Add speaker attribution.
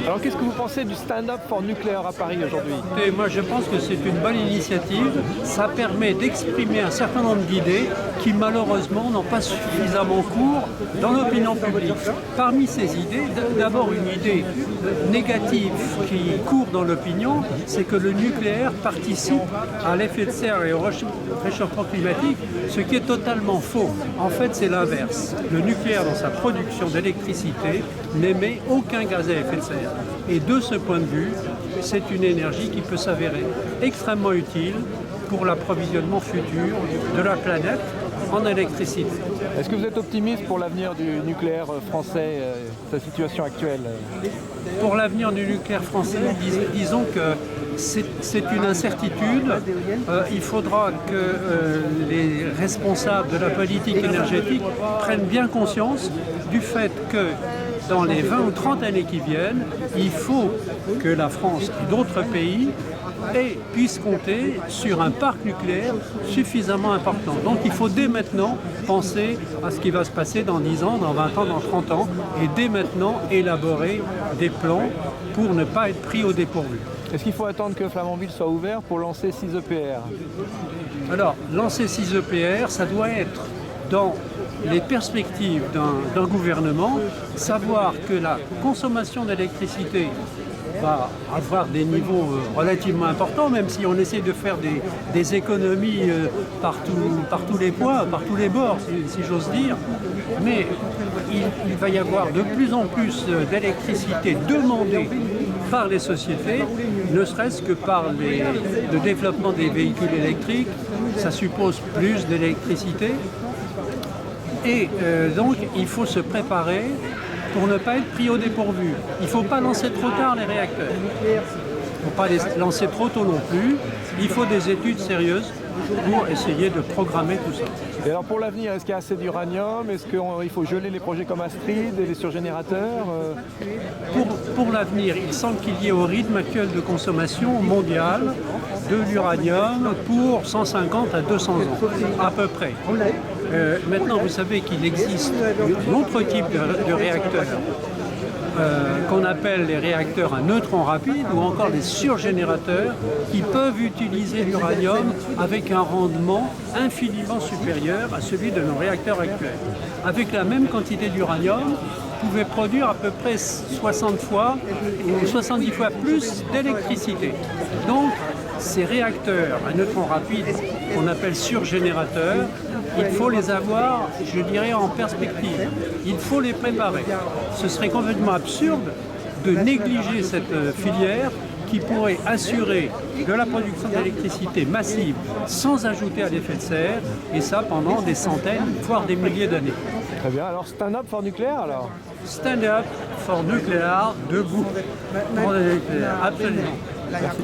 Speaker 1: Alors qu'est-ce que vous pensez du stand-up for nucléaire à Paris aujourd'hui?
Speaker 2: Et moi je pense que c'est une bonne initiative. Ça permet d'exprimer un certain nombre d'idées qui malheureusement n'ont pas suffisamment cours dans l'opinion publique. Parmi ces idées, d'abord une idée négative qui court dans l'opinion, c'est que le nucléaire participe à l'effet de serre et au réchauffement climatique, ce qui est totalement faux. En fait c'est l'inverse. Le nucléaire dans sa production d'électricité n'émet aucun gaz à effet de serre. Et de ce point de vue, c'est une énergie qui peut s'avérer extrêmement utile pour l'approvisionnement futur de la planète en électricité.
Speaker 1: Est-ce que vous êtes optimiste pour l'avenir du nucléaire français, sa situation actuelle?
Speaker 2: Pour l'avenir du nucléaire français, disons que c'est une incertitude. Il faudra que les responsables de la politique énergétique prennent bien conscience du fait que dans les 20 ou 30 années qui viennent, il faut que la France et d'autres pays puissent compter sur un parc nucléaire suffisamment important. Donc il faut dès maintenant penser à ce qui va se passer dans 10 ans, dans 20 ans, dans 30 ans, et dès maintenant élaborer des plans pour ne pas être pris au dépourvu.
Speaker 1: Est-ce qu'il faut attendre que Flamanville soit ouvert pour lancer 6 EPR?
Speaker 2: Alors, lancer 6 EPR, ça doit être dans les perspectives d'un gouvernement, savoir que la consommation d'électricité va avoir des niveaux relativement importants, même si on essaie de faire des économies par tous les points, par tous les bords, si j'ose dire. Mais il va y avoir de plus en plus d'électricité demandée par les sociétés, ne serait-ce que par le développement des véhicules électriques. Ça suppose plus d'électricité. Et donc, il faut se préparer pour ne pas être pris au dépourvu. Il ne faut pas lancer trop tard les réacteurs. Il ne faut pas les lancer trop tôt non plus. Il faut des études sérieuses pour essayer de programmer tout ça.
Speaker 1: Et alors pour l'avenir, est-ce qu'il y a assez d'uranium? Est-ce qu'il faut geler les projets comme Astrid et les surgénérateurs?
Speaker 2: Pour l'avenir, il semble qu'il y ait au rythme actuel de consommation mondiale de l'uranium pour 150 à 200 ans, à peu près. Maintenant, vous savez qu'il existe d'autres types de réacteurs qu'on appelle les réacteurs à neutrons rapides ou encore les surgénérateurs qui peuvent utiliser l'uranium avec un rendement infiniment supérieur à celui de nos réacteurs actuels. Avec la même quantité d'uranium, vous pouvez produire à peu près 60 fois ou 70 fois plus d'électricité. Donc, ces réacteurs à neutrons rapides qu'on appelle surgénérateurs, il faut les avoir, je dirais, en perspective. Il faut les préparer. Ce serait complètement absurde de négliger cette filière qui pourrait assurer de la production d'électricité massive sans ajouter à l'effet de serre, et ça pendant des centaines, voire des milliers d'années.
Speaker 1: Très bien, alors stand-up for nucléaire alors?
Speaker 2: Stand up for nucléaire, debout pour le nucléaire, absolument.
Speaker 1: Merci.